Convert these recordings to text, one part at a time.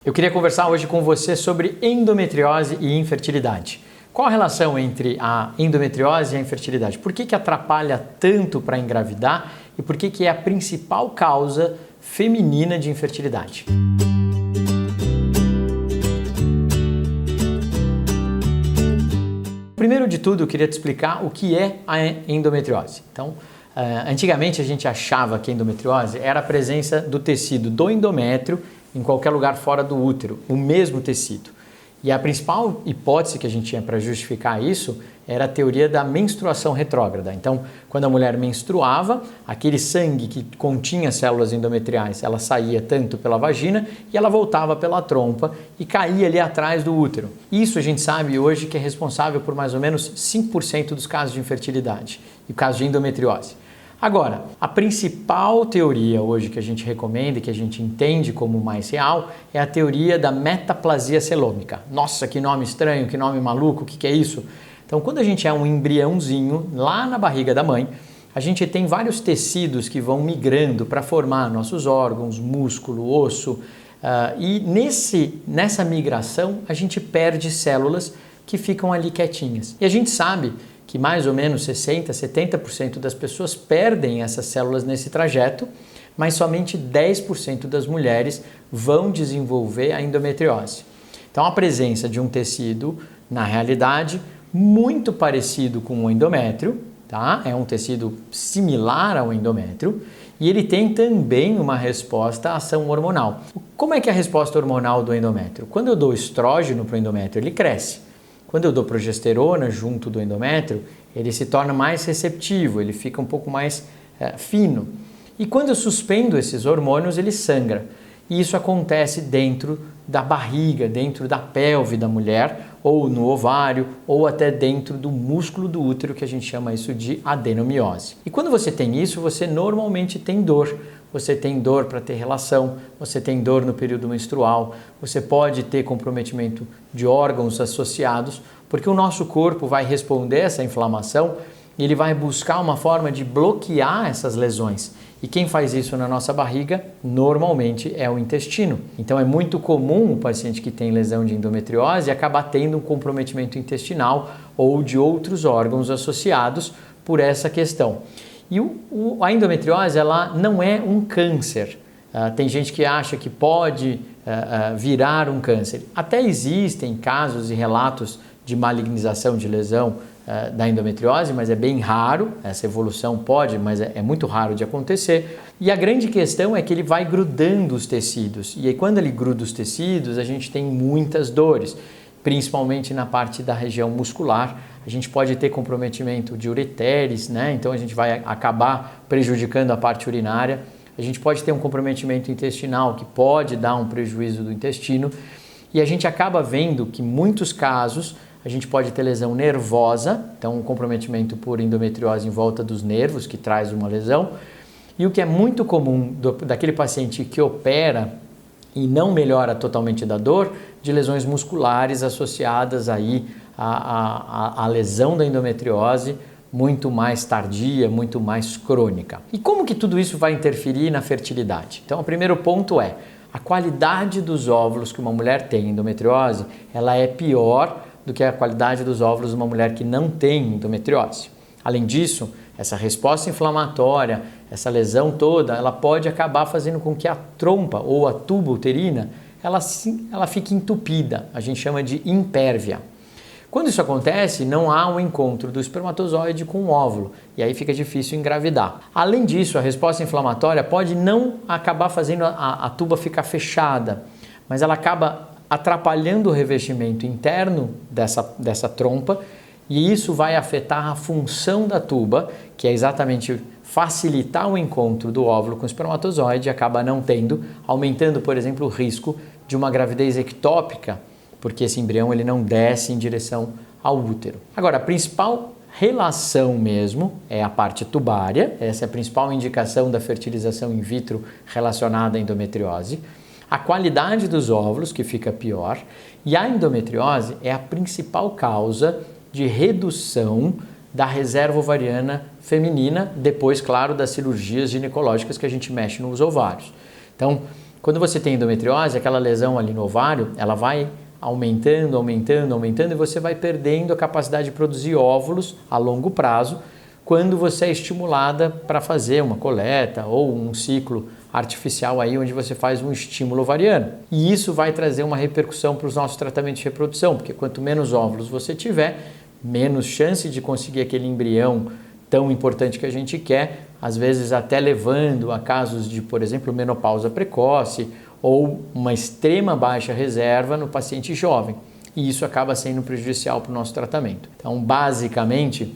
Eu queria conversar hoje com você sobre endometriose e infertilidade. Qual a relação entre a endometriose e a infertilidade? Por que atrapalha tanto para engravidar e por que é a principal causa feminina de infertilidade? Primeiro de tudo, eu queria te explicar o que é a endometriose. Então, antigamente a gente achava que a endometriose era a presença do tecido do endométrio em qualquer lugar fora do útero, o mesmo tecido. E a principal hipótese que a gente tinha para justificar isso era a teoria da menstruação retrógrada. Então, quando a mulher menstruava, aquele sangue que continha células endometriais, ela saía tanto pela vagina e ela voltava pela trompa e caía ali atrás do útero. Isso a gente sabe hoje que é responsável por mais ou menos 5% dos casos de infertilidade e casos de endometriose. Agora, a principal teoria hoje que a gente recomenda e que a gente entende como mais real é a teoria da metaplasia celômica. Nossa, que nome estranho, que nome maluco, o que é isso? Então, quando a gente é um embriãozinho lá na barriga da mãe, a gente tem vários tecidos que vão migrando para formar nossos órgãos, músculo, osso, e nessa migração a gente perde células que ficam ali quietinhas. E a gente sabe que mais ou menos 60%, 70% das pessoas perdem essas células nesse trajeto, mas somente 10% das mulheres vão desenvolver a endometriose. Então, a presença de um tecido, na realidade, muito parecido com o endométrio, tá? É um tecido similar ao endométrio e ele tem também uma resposta à ação hormonal. Como é que é a resposta hormonal do endométrio? Quando eu dou estrógeno para o endométrio, ele cresce. Quando eu dou progesterona junto do endométrio, ele se torna mais receptivo, ele fica um pouco mais fino. E quando eu suspendo esses hormônios, ele sangra. E isso acontece dentro da barriga, dentro da pelve da mulher, ou no ovário, ou até dentro do músculo do útero, que a gente chama isso de adenomiose. E quando você tem isso, você normalmente tem dor. Você tem dor para ter relação, você tem dor no período menstrual, você pode ter comprometimento de órgãos associados, porque o nosso corpo vai responder a essa inflamação e ele vai buscar uma forma de bloquear essas lesões. E quem faz isso na nossa barriga, normalmente, é o intestino. Então é muito comum o paciente que tem lesão de endometriose acabar tendo um comprometimento intestinal ou de outros órgãos associados por essa questão. E a endometriose, ela não é um câncer. Tem gente que acha que pode virar um câncer. Até existem casos e relatos de malignização de lesão da endometriose, mas é bem raro. Essa evolução pode, mas é muito raro de acontecer. E a grande questão é que ele vai grudando os tecidos. E aí, quando ele gruda os tecidos, a gente tem muitas dores, principalmente na parte da região muscular. A gente pode ter comprometimento de ureteres, né? Então a gente vai acabar prejudicando a parte urinária. A gente pode ter um comprometimento intestinal que pode dar um prejuízo do intestino. E a gente acaba vendo que em muitos casos a gente pode ter lesão nervosa, então um comprometimento por endometriose em volta dos nervos que traz uma lesão. E o que é muito comum daquele paciente que opera e não melhora totalmente da dor, de lesões musculares associadas aí à lesão da endometriose, muito mais tardia, muito mais crônica. E como que tudo isso vai interferir na fertilidade? Então, o primeiro ponto é a qualidade dos óvulos que uma mulher tem endometriose, ela é pior do que a qualidade dos óvulos de uma mulher que não tem endometriose. Além disso, essa resposta inflamatória, essa lesão toda, ela pode acabar fazendo com que a trompa ou a tuba uterina, ela fique entupida, a gente chama de impérvia. Quando isso acontece, não há um encontro do espermatozoide com o óvulo e aí fica difícil engravidar. Além disso, a resposta inflamatória pode não acabar fazendo a tuba ficar fechada, mas ela acaba atrapalhando o revestimento interno dessa trompa e isso vai afetar a função da tuba, que é exatamente facilitar o encontro do óvulo com o espermatozoide e acaba não tendo, aumentando, por exemplo, o risco de uma gravidez ectópica, porque esse embrião ele não desce em direção ao útero. Agora, a principal relação mesmo é a parte tubária, essa é a principal indicação da fertilização in vitro relacionada à endometriose, a qualidade dos óvulos, que fica pior, e a endometriose é a principal causa de redução da reserva ovariana feminina, depois, claro, das cirurgias ginecológicas que a gente mexe nos ovários. Então, Quando você tem endometriose, aquela lesão ali no ovário, ela vai aumentando, aumentando, aumentando e você vai perdendo a capacidade de produzir óvulos a longo prazo quando você é estimulada para fazer uma coleta ou um ciclo artificial aí onde você faz um estímulo ovariano. E isso vai trazer uma repercussão para os nossos tratamentos de reprodução, porque quanto menos óvulos você tiver, menos chance de conseguir aquele embrião tão importante que a gente quer, às vezes até levando a casos de, por exemplo, menopausa precoce ou uma extrema baixa reserva no paciente jovem. E isso acaba sendo prejudicial para o nosso tratamento. Então, basicamente,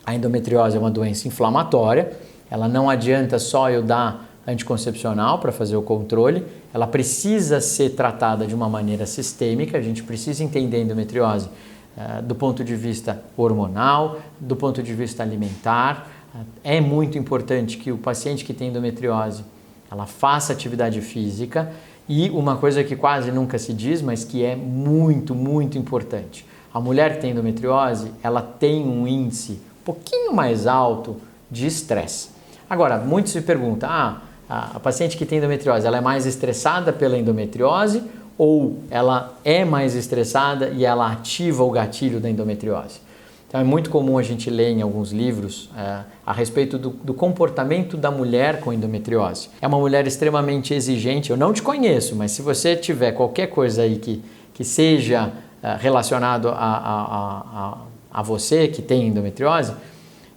a endometriose é uma doença inflamatória, ela não adianta só eu dar anticoncepcional para fazer o controle, ela precisa ser tratada de uma maneira sistêmica, a gente precisa entender a endometriose do ponto de vista hormonal, do ponto de vista alimentar. É muito importante que o paciente que tem endometriose ela faça atividade física e uma coisa que quase nunca se diz, mas que é muito, muito importante. A mulher que tem endometriose, ela tem um índice um pouquinho mais alto de estresse. Agora, muitos se perguntam, a paciente que tem endometriose, ela é mais estressada pela endometriose ou ela é mais estressada e ela ativa o gatilho da endometriose? Então é muito comum a gente ler em alguns livros a respeito do comportamento da mulher com endometriose. É uma mulher extremamente exigente, eu não te conheço, mas se você tiver qualquer coisa aí que seja relacionado a você que tem endometriose,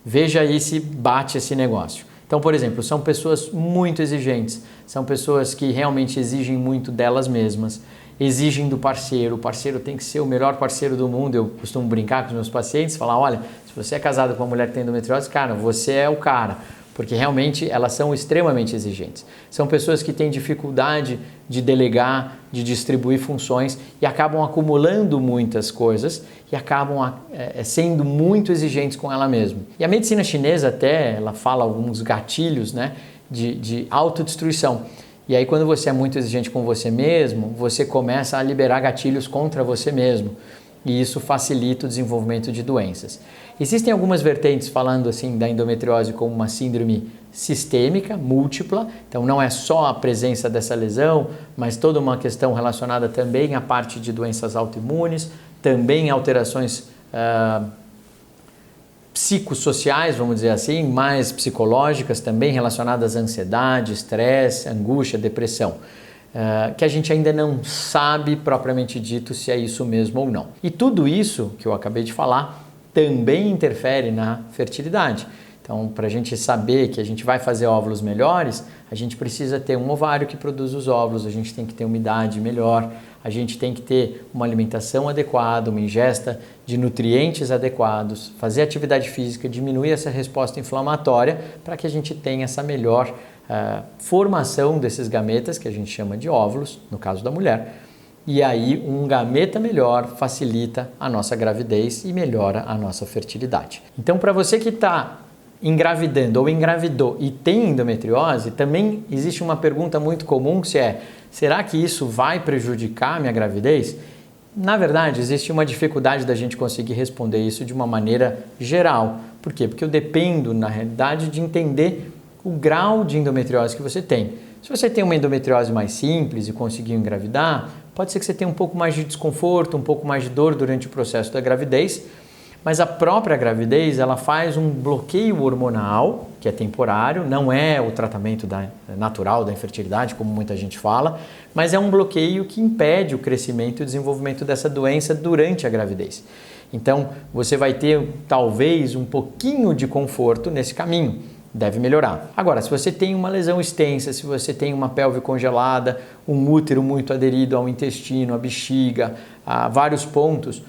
veja aí se bate esse negócio. Então, por exemplo, são pessoas muito exigentes, são pessoas que realmente exigem muito delas mesmas, exigem do parceiro, o parceiro tem que ser o melhor parceiro do mundo. Eu costumo brincar com os meus pacientes, falar, olha, se você é casado com uma mulher que tem endometriose, cara, você é o cara, porque realmente elas são extremamente exigentes. São pessoas que têm dificuldade de delegar, de distribuir funções e acabam acumulando muitas coisas e acabam sendo muito exigentes com ela mesma. E a medicina chinesa até, ela fala alguns gatilhos, né, de autodestruição. E aí quando você é muito exigente com você mesmo, você começa a liberar gatilhos contra você mesmo. E isso facilita o desenvolvimento de doenças. Existem algumas vertentes falando assim da endometriose como uma síndrome sistêmica, múltipla. Então não é só a presença dessa lesão, mas toda uma questão relacionada também à parte de doenças autoimunes, também alterações psicossociais, vamos dizer assim, mais psicológicas também relacionadas à ansiedade, estresse, angústia, depressão. Que a gente ainda não sabe propriamente dito se é isso mesmo ou não. E tudo isso que eu acabei de falar também interfere na fertilidade. Então, para a gente saber que a gente vai fazer óvulos melhores, a gente precisa ter um ovário que produz os óvulos, a gente tem que ter umidade melhor, a gente tem que ter uma alimentação adequada, uma ingesta de nutrientes adequados, fazer atividade física, diminuir essa resposta inflamatória para que a gente tenha essa melhor formação desses gametas, que a gente chama de óvulos, no caso da mulher. E aí um gameta melhor facilita a nossa gravidez e melhora a nossa fertilidade. Então, para você que está engravidando ou engravidou e tem endometriose, também existe uma pergunta muito comum que é: será que isso vai prejudicar a minha gravidez? Na verdade, existe uma dificuldade da gente conseguir responder isso de uma maneira geral. Por quê? Porque eu dependo, na realidade, de entender o grau de endometriose que você tem. Se você tem uma endometriose mais simples e conseguiu engravidar, pode ser que você tenha um pouco mais de desconforto, um pouco mais de dor durante o processo da gravidez, mas a própria gravidez ela faz um bloqueio hormonal, que é temporário, não é o tratamento natural da infertilidade, como muita gente fala, mas é um bloqueio que impede o crescimento e o desenvolvimento dessa doença durante a gravidez. Então, você vai ter talvez um pouquinho de conforto nesse caminho. Deve melhorar. Agora, se você tem uma lesão extensa, se você tem uma pelve congelada, um útero muito aderido ao intestino, à bexiga, a vários pontos,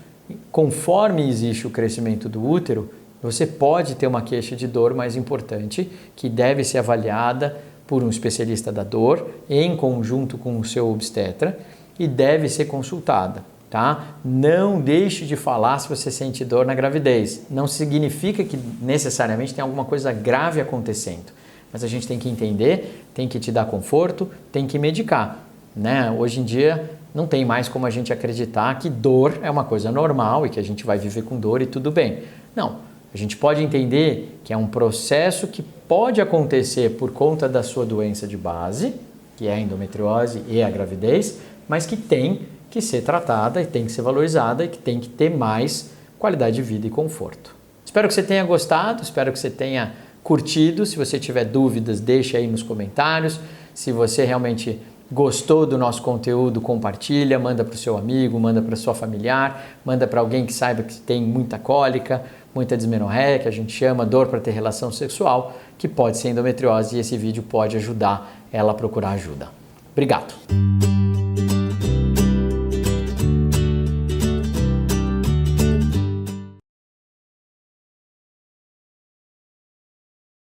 conforme existe o crescimento do útero, você pode ter uma queixa de dor mais importante, que deve ser avaliada por um especialista da dor, em conjunto com o seu obstetra, e deve ser consultada. Tá? Não deixe de falar se você sente dor na gravidez. Não significa que necessariamente tem alguma coisa grave acontecendo, mas a gente tem que entender, tem que te dar conforto, tem que medicar, né? Hoje em dia não tem mais como a gente acreditar que dor é uma coisa normal e que a gente vai viver com dor e tudo bem. Não, a gente pode entender que é um processo que pode acontecer por conta da sua doença de base, que é a endometriose e a gravidez, mas que tem que ser tratada e tem que ser valorizada e que tem que ter mais qualidade de vida e conforto. Espero que você tenha gostado, espero que você tenha curtido. Se você tiver dúvidas, deixa aí nos comentários. Se você realmente gostou do nosso conteúdo, compartilha, manda para o seu amigo, manda para sua familiar, manda para alguém que saiba que tem muita cólica, muita dismenorreia, que a gente chama dor para ter relação sexual, que pode ser endometriose, e esse vídeo pode ajudar ela a procurar ajuda. Obrigado!